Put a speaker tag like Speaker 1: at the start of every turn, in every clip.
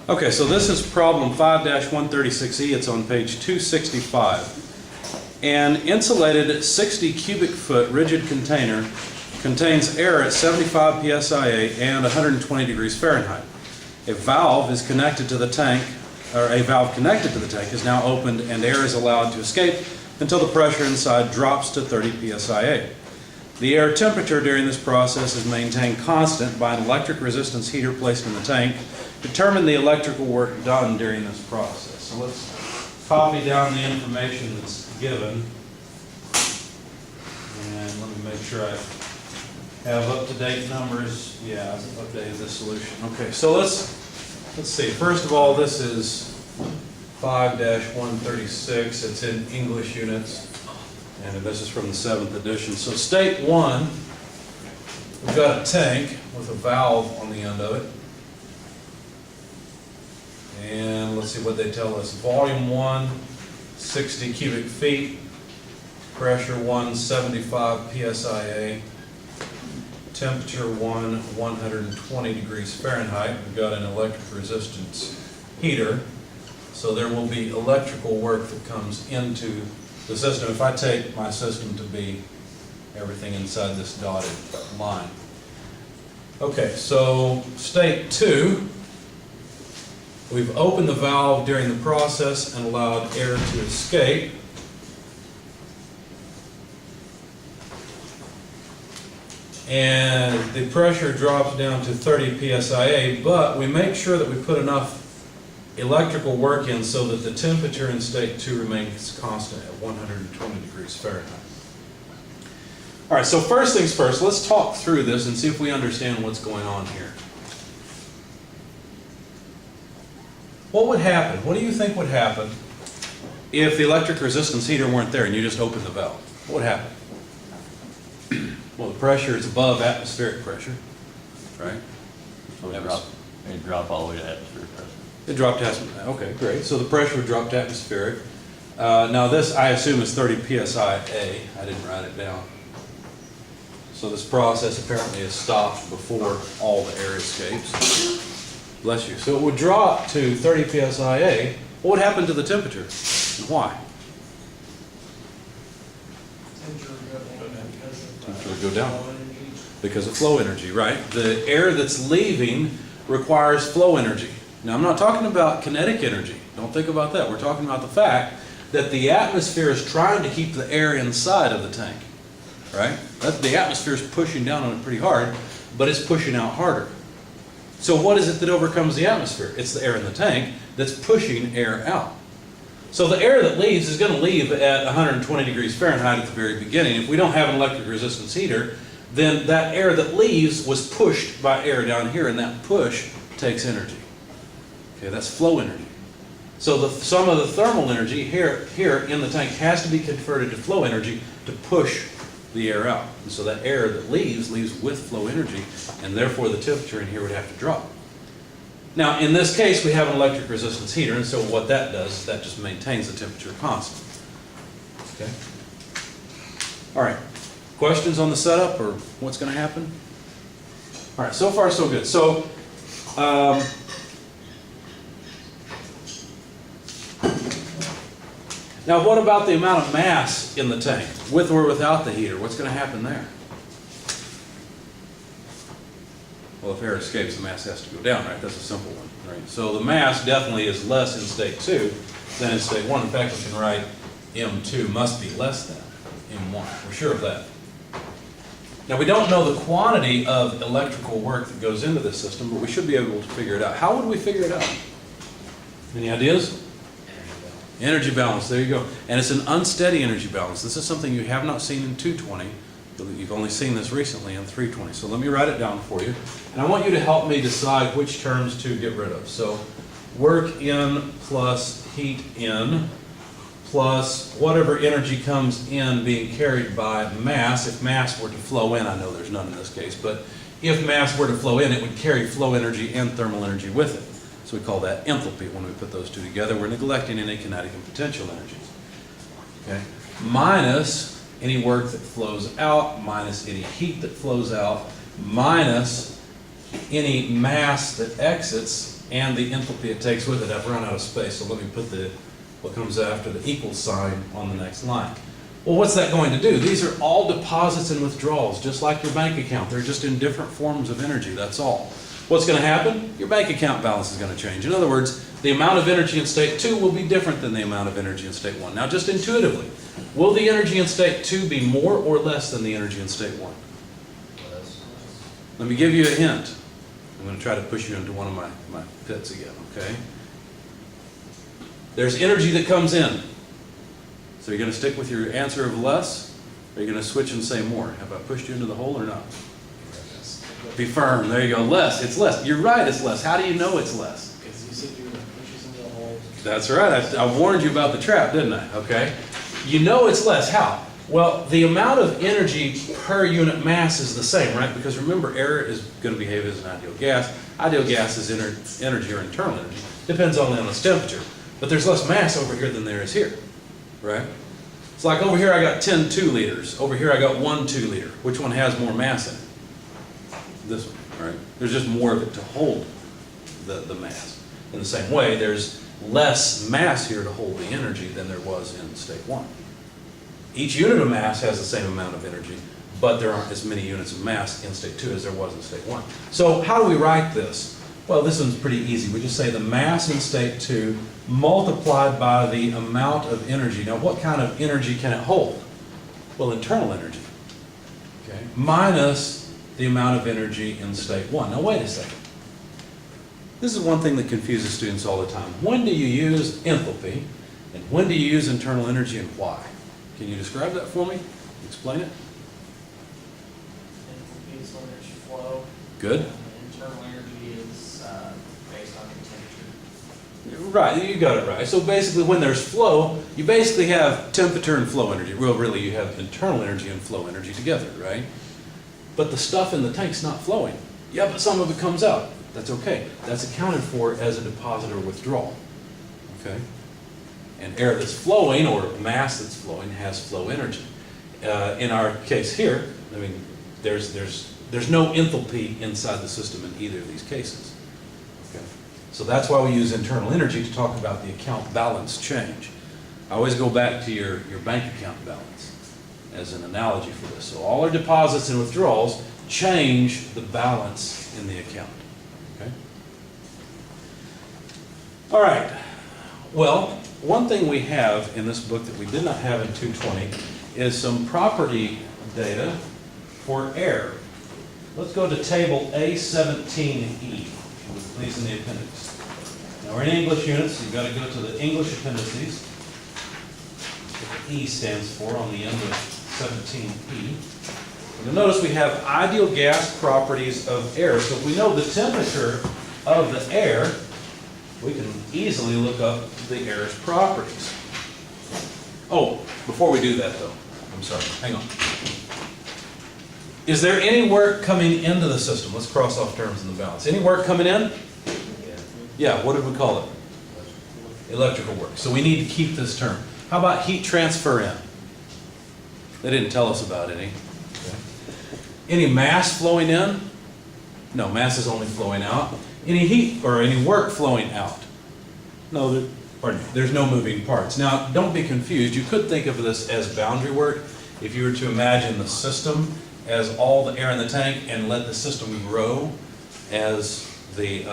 Speaker 1: Okay, so this is problem 5-136E. It's on page 265. An insulated 60 cubic foot rigid container contains air at 75 psia and 120 degrees Fahrenheit. A valve is connected to the tank, or a valve connected to the tank is now opened and air is allowed to escape until the pressure inside drops to 30 psia. The air temperature during this process is maintained constant by an electric resistance heater placed in the tank. Determine the electrical work done during this process. So let's copy down the information that's given. And let me make sure I have up-to-date numbers. Yeah, I've updated this solution. Okay, so let's see. First of all, this is 5-136. It's in English units. And this is from the 7th edition. So state 1, we've got a tank with a valve on the end of it. And let's see what they tell us. Volume 1, 60 cubic feet. Pressure 1, 75 psia. Temperature 1, 120 degrees Fahrenheit. We've got an electric resistance heater. So there will be electrical work that comes into the system. If I take my system to be everything inside this dotted line. Okay, so state 2. We've opened the valve during the process and allowed air to escape. And the pressure drops down to 30 psia, but we make sure that we put enough electrical work in so that the temperature in state 2 remains constant at 120 degrees Fahrenheit. All right, so first things first, let's talk through this and see if we understand what's going on here. What would happen? What do you think would happen if the electric resistance heater weren't there and you just opened the valve? What would happen? Well, the pressure is above atmospheric pressure, right?
Speaker 2: So it drop all the way to atmospheric pressure.
Speaker 1: It dropped to atmospheric. Okay, great. So the pressure would drop to atmospheric. Now this, I assume, is 30 psia. I didn't write it down. So this process apparently is stopped before all the air escapes. Bless you. So it would drop to 30 psia. What would happen to the temperature? And why? Temperature would go down because of flow energy, right? The air that's leaving requires flow energy. Now, I'm not talking about kinetic energy. Don't think about that. We're talking about the fact that the atmosphere is trying to keep the air inside of the tank, right? The atmosphere is pushing down on it pretty hard, but it's pushing out harder. So what is it that overcomes the atmosphere? It's the air in the tank that's pushing air out. So the air that leaves is going to leave at 120 degrees Fahrenheit at the very beginning. If we don't have an electric resistance heater, then that air that leaves was pushed by air down here, and that push takes energy. Okay, that's flow energy. So some of the thermal energy here in the tank has to be converted to flow energy to push the air out. And so that air that leaves with flow energy, and therefore the temperature in here would have to drop. Now, in this case, we have an electric resistance heater, and so what that does is that just maintains the temperature constant. Okay? All right. Questions on the setup or what's going to happen? All right, so far so good. So, now what about the amount of mass in the tank, with or without the heater? What's going to happen there? Well, if air escapes, the mass has to go down, right? That's a simple one, right? So the mass definitely is less in state 2 than in state 1. In fact, we can write M2 must be less than M1. We're sure of that. Now, we don't know the quantity of electrical work that goes into this system, but we should be able to figure it out. How would we figure it out? Any ideas? Energy balance, there you go. And it's an unsteady energy balance. This is something you have not seen in 220. You've only seen this recently in 320. So let me write it down for you. And I want you to help me decide which terms to get rid of. So work in plus heat in plus whatever energy comes in being carried by mass. If mass were to flow in, I know there's none in this case, but if mass were to flow in, it would carry flow energy and thermal energy with it. So we call that enthalpy when we put those two together. We're neglecting any kinetic and potential energies. Okay? Minus any work that flows out, minus any heat that flows out, minus any mass that exits and the enthalpy it takes with it. I've run out of space, so let me put what comes after the equal sign on the next line. Well, what's that going to do? These are all deposits and withdrawals, just like your bank account. They're just in different forms of energy, that's all. What's going to happen? Your bank account balance is going to change. In other words, the amount of energy in state 2 will be different than the amount of energy in state 1. Now, just intuitively, will the energy in state 2 be more or less than the energy in state 1? Let me give you a hint. I'm going to try to push you into one of my pits again, okay? There's energy that comes in. So you're going to stick with your answer of less, or you're going to switch and say more? Have I pushed you into the hole or not? Be firm. There you go. Less. It's less. You're right, it's less. How do you know it's less?
Speaker 3: Because you said you were going to push us into the hole.
Speaker 1: That's right. I warned you about the trap, didn't I? Okay. You know it's less. How? Well, the amount of energy per unit mass is the same, right? Because remember, air is going to behave as an ideal gas. Ideal gas is energy or internal energy. Depends only on its temperature. But there's less mass over here than there is here, right? It's like over here I got 10 2-liters. Over here I got 1 2-liter. Which one has more mass in it? This one, right? There's just more of it to hold the mass. In the same way, there's less mass here to hold the energy than there was in state 1. Each unit of mass has the same amount of energy, but there aren't as many units of mass in state 2 as there was in state 1. So how do we write this? Well, this one's pretty easy. We just say the mass in state 2 multiplied by the amount of energy. Now, what kind of energy can it hold? Well, internal energy, okay, minus the amount of energy in state 1. Now, wait a second. This is one thing that confuses students all the time. When do you use enthalpy, and when do you use internal energy, and why? Can you describe that for me? Explain it.
Speaker 3: Enthalpy is energy flow.
Speaker 1: Good.
Speaker 3: Internal energy is based on temperature.
Speaker 1: Right, you got it right. So basically, when there's flow, you basically have temperature and flow energy. Well, really, you have internal energy and flow energy together, right? But the stuff in the tank's not flowing. Yeah, but some of it comes out. That's okay. That's accounted for as a deposit or withdrawal, okay? And air that's flowing, or mass that's flowing, has flow energy. In our case here, I mean, there's no enthalpy inside the system in either of these cases. Okay? So that's why we use internal energy to talk about the account balance change. I always go back to your bank account balance as an analogy for this. So all our deposits and withdrawals change the balance in the account. Okay? All right. Well, one thing we have in this book that we did not have in 220 is some property data for air. Let's go to table A17E, please, in the appendix. Now, we're in English units, so you've got to go to the English appendices. What the E stands for on the end of 17E. You'll notice we have ideal gas properties of air. So if we know the temperature of the air, we can easily look up the air's properties. Oh, before we do that though, I'm sorry, hang on. Is there any work coming into the system? Let's cross off terms in the balance. Any work coming in? Yeah, what did we call it? Electrical work. So we need to keep this term. How about heat transfer in? They didn't tell us about any. Okay. Any mass flowing in? No, mass is only flowing out. Any heat or any work flowing out? No, there's no moving parts. Now, don't be confused. You could think of this as boundary work if you were to imagine the system as all the air in the tank and let the system grow as the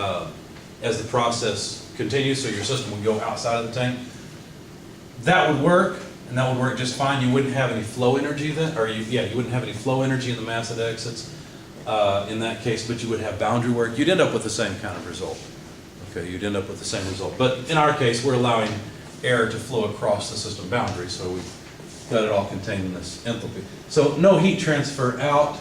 Speaker 1: process continues, so your system would go outside of the tank. That would work, and that would work just fine. You wouldn't have any flow energy then, or you wouldn't have any flow energy in the mass that exits in that case, but you would have boundary work. You'd end up with the same kind of result. Okay, you'd end up with the same result. But in our case, we're allowing air to flow across the system boundary, so we've got it all contained in this enthalpy. So no heat transfer out,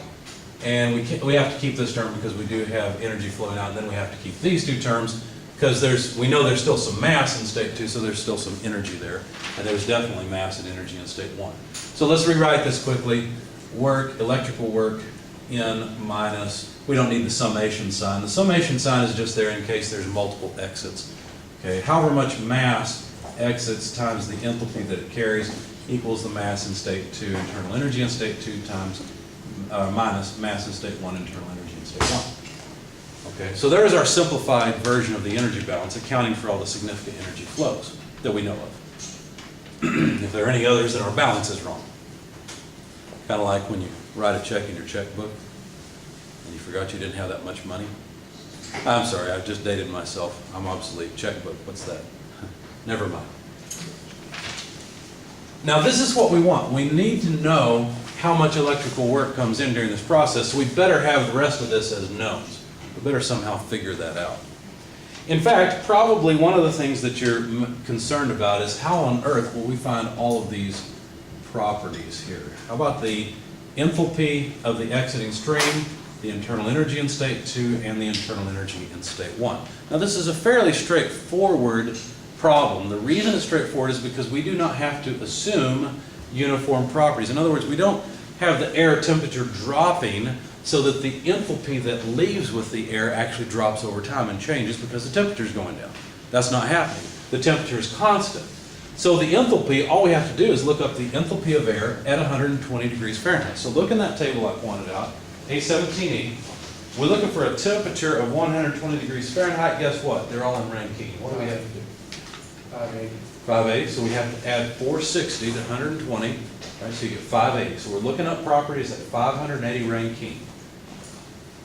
Speaker 1: and we have to keep this term because we do have energy flowing out, and then we have to keep these two terms because we know there's still some mass in state 2, so there's still some energy there, and there's definitely mass and energy in state 1. So let's rewrite this quickly. Work, electrical work, in minus, we don't need the summation sign. The summation sign is just there in case there's multiple exits. Okay, however much mass exits times the enthalpy that it carries equals the mass in state 2, internal energy in state 2 times minus mass in state 1, internal energy in state 1. Okay, so there is our simplified version of the energy balance, accounting for all the significant energy flows that we know of. If there are any others, then our balance is wrong. Kind of like when you write a check in your checkbook and you forgot you didn't have that much money. I'm sorry, I just dated myself. I'm obsolete. Checkbook, what's that? Never mind. Now this is what we want. We need to know how much electrical work comes in during this process, so we better have the rest of this as knowns. We better somehow figure that out. In fact, probably one of the things that you're concerned about is how on earth will we find all of these properties here? How about the enthalpy of the exiting stream, the internal energy in state 2, and the internal energy in state 1? Now this is a fairly straightforward problem. The reason it's straightforward is because we do not have to assume uniform properties. In other words, we don't have the air temperature dropping so that the enthalpy that leaves with the air actually drops over time and changes because the temperature is going down. That's not happening. The temperature is constant. So the enthalpy, all we have to do is look up the enthalpy of air at 120 degrees Fahrenheit. So look in that table I pointed out, A17E. We're looking for a temperature of 120 degrees Fahrenheit. Guess what? They're all in Rankine. What do we have to do?
Speaker 3: 580.
Speaker 1: 580, so we have to add 460 to 120, right, so you get 580. So we're looking up properties at 580 Rankine.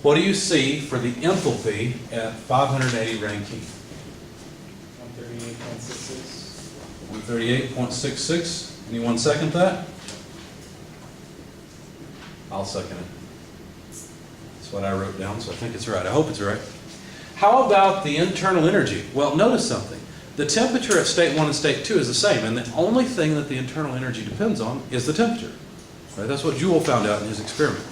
Speaker 1: What do you see for the enthalpy at 580 Rankine?
Speaker 3: 138.66.
Speaker 1: 138.66. Anyone second that? I'll second it. That's what I wrote down, so I think it's right. I hope it's right. How about the internal energy? Well, notice something. The temperature at state 1 and state 2 is the same, and the only thing that the internal energy depends on is the temperature. Right? That's what Joule found out in his experiment.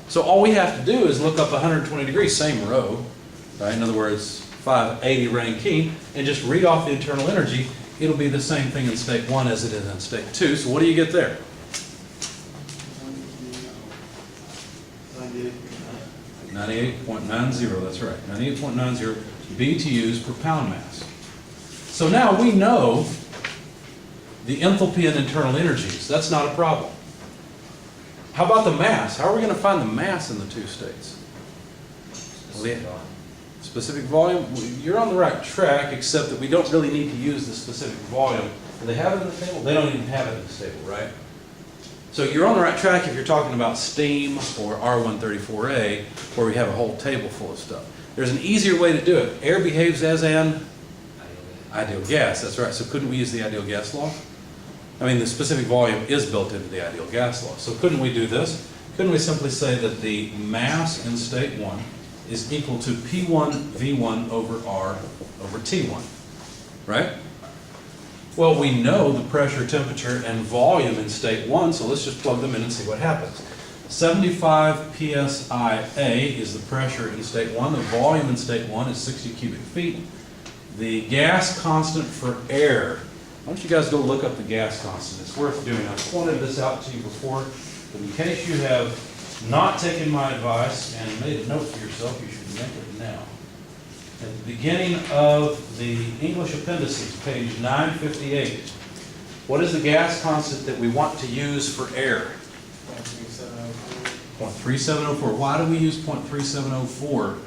Speaker 1: So all we have to do is look up 120 degrees, same row, right? In other words, 580 Rankine, and just read off the internal energy. It'll be the same thing in state 1 as it is in state 2. So what do you get there? 98.90, that's right. 98.90 BTUs per pound mass. So now we know the enthalpy and internal energies. That's not a problem. How about the mass? How are we going to find the mass in the two states? Well, the specific volume, you're on the right track, except that we don't really need to use the specific volume. Do they have it in the table? They don't even have it in the table, right? So you're on the right track if you're talking about steam or R134A, where we have a whole table full of stuff. There's an easier way to do it. Air behaves as an ideal gas, that's right. So couldn't we use the ideal gas law? I mean, the specific volume is built into the ideal gas law. So couldn't we do this? Couldn't we simply say that the mass in state 1 is equal to P1 V1 over R over T1, right? Well, we know the pressure, temperature, and volume in state 1, so let's just plug them in and see what happens. 75 psi-A is the pressure in state 1. The volume in state 1 is 60 cubic feet. The gas constant for air, why don't you guys go look up the gas constant? It's worth doing. I've pointed this out to you before, but in case you have not taken my advice and made a note for yourself, you should make it now. At the beginning of the English appendices, page 958, what is the gas constant that we want to use for air? 0.3704. Why do we use 0.3704?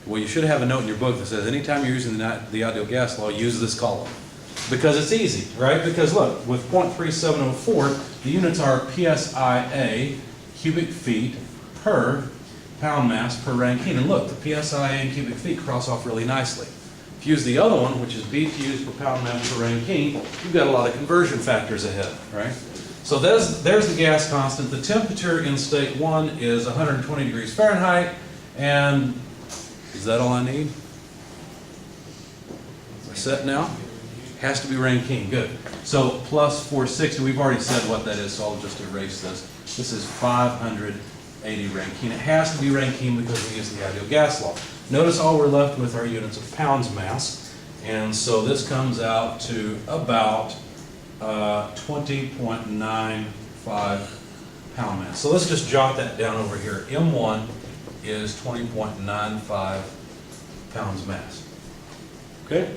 Speaker 1: Well, you should have a note in your book that says anytime you're using the ideal gas law, use this column. Because it's easy, right? Because look, with 0.3704, the units are PSIA, cubic feet per pound mass per Rankine. And look, the PSIA and cubic feet cross off really nicely. If you use the other one, which is BTUs per pound mass per Rankine, you've got a lot of conversion factors ahead, right? So there's the gas constant. The temperature in state 1 is 120 degrees Fahrenheit, and is that all I need? We're set now? Has to be Rankine, good. So plus 460, we've already said what that is, so I'll just erase this. This is 580 Rankine. It has to be Rankine because we use the ideal gas law. Notice all we're left with are units of pounds mass, and so this comes out to about 20.95 pound mass. So let's just jot that down over here. M1 is 20.95 pounds mass. Okay?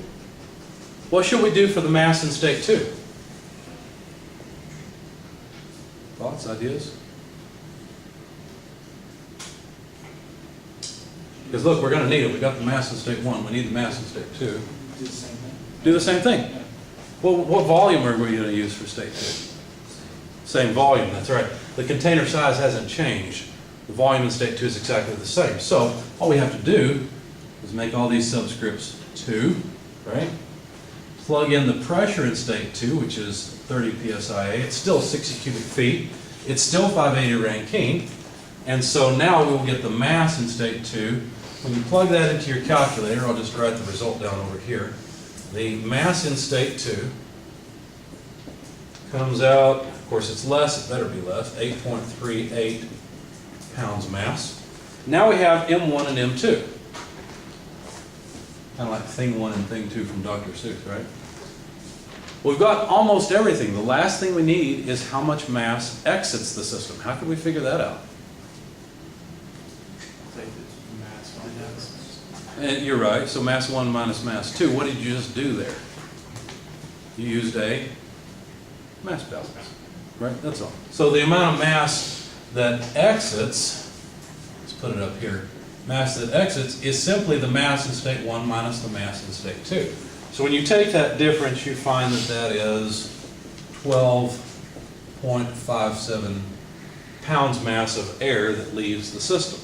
Speaker 1: What should we do for the mass in state 2? Thoughts, ideas? Because look, we're gonna need it. We got the mass in state 1, we need the mass in state 2.
Speaker 3: Do the same thing.
Speaker 1: Do the same thing. Well, what volume are we gonna use for state 2? Same volume, that's right. The container size hasn't changed. The volume in state 2 is exactly the same. So all we have to do is make all these subscripts 2, right? Plug in the pressure in state 2, which is 30 psia. It's still 60 cubic feet. It's still 580 Rankine. And so now we will get the mass in state 2. When you plug that into your calculator, I'll just write the result down over here. The mass in state 2 comes out, of course it's less, it better be less, 8.38 pounds mass. Now we have M1 and M2. Kind of like thing 1 and thing 2 from Dr. Seuss, right? We've got almost everything. The last thing we need is how much mass exits the system. How can we figure that out?
Speaker 3: Take the mass minus.
Speaker 1: And you're right, so mass 1 minus mass 2. What did you just do there? You used a mass balance, right? That's all. So the amount of mass that exits, let's put it up here, mass that exits is simply the mass in state 1 minus the mass in state 2. So when you take that difference, you find that that is 12.57 pounds mass of air that leaves the system.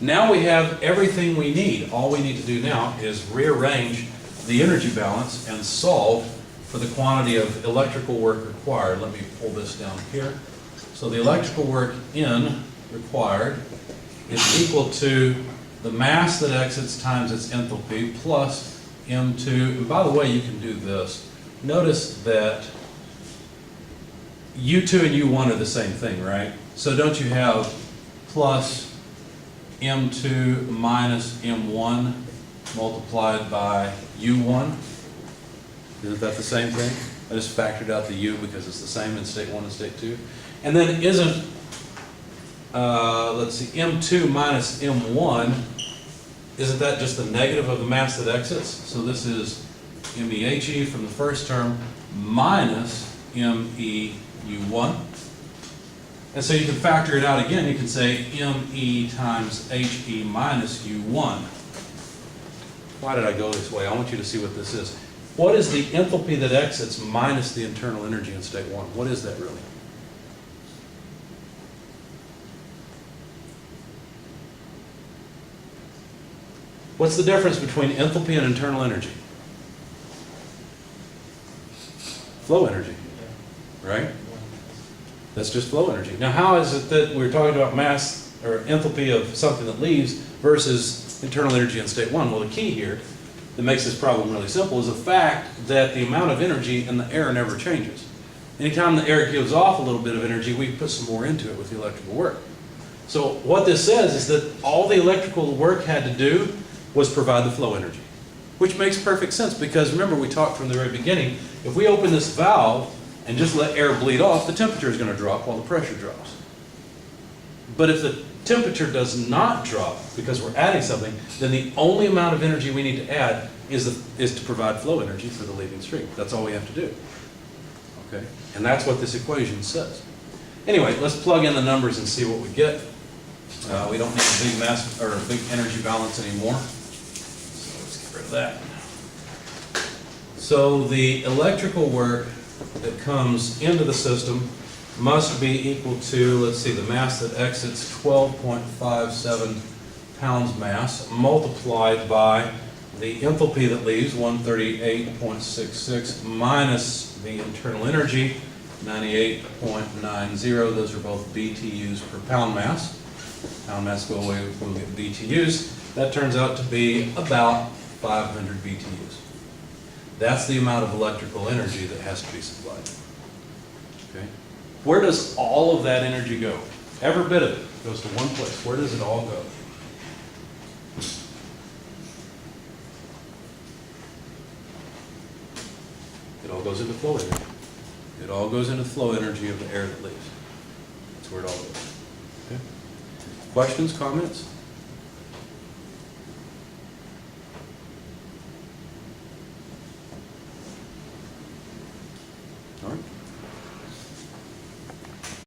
Speaker 1: Now we have everything we need. All we need to do now is rearrange the energy balance and solve for the quantity of electrical work required. Let me pull this down here. So the electrical work in required is equal to the mass that exits times its enthalpy plus M2. And by the way, you can do this. Notice that U2 and U1 are the same thing, right? So don't you have plus M2 minus M1 multiplied by U1? Isn't that the same thing? I just factored out the U because it's the same in state 1 and state 2. And then isn't, let's see, M2 minus M1, isn't that just the negative of the mass that exits? So this is MEHE from the first term minus MEU1. And so you can factor it out again. You can say ME times HE minus U1. Why did I go this way? I want you to see what this is. What is the enthalpy that exits minus the internal energy in state 1? What is that really? What's the difference between enthalpy and internal energy? Flow energy, right? That's just flow energy. Now, how is it that we're talking about mass or enthalpy of something that leaves versus internal energy in state 1? Well, the key here that makes this problem really simple is the fact that the amount of energy in the air never changes. Anytime the air gives off a little bit of energy, we put some more into it with the electrical work. So what this says is that all the electrical work had to do was provide the flow energy, which makes perfect sense because remember we talked from the very beginning, if we open this valve and just let air bleed off, the temperature is going to drop while the pressure drops. But if the temperature does not drop because we're adding something, then the only amount of energy we need to add is to provide flow energy for the leaving stream. That's all we have to do. Okay? And that's what this equation says. Anyway, let's plug in the numbers and see what we get. We don't need a big mass or a big energy balance anymore. So let's get rid of that. So the electrical work that comes into the system must be equal to, let's see, the mass that exits 12.57 pounds mass multiplied by the enthalpy that leaves 138.66 minus the internal energy 98.90. Those are both BTUs per pound mass. Pound mass go away when we get BTUs. That turns out to be about 500 BTUs. That's the amount of electrical energy that has to be supplied. Okay. Where does all of that energy go? Every bit of it goes to one place. Where does it all go? It all goes into flow energy. It all goes into flow energy of the air that leaves. That's where it all goes. Okay. Questions, comments?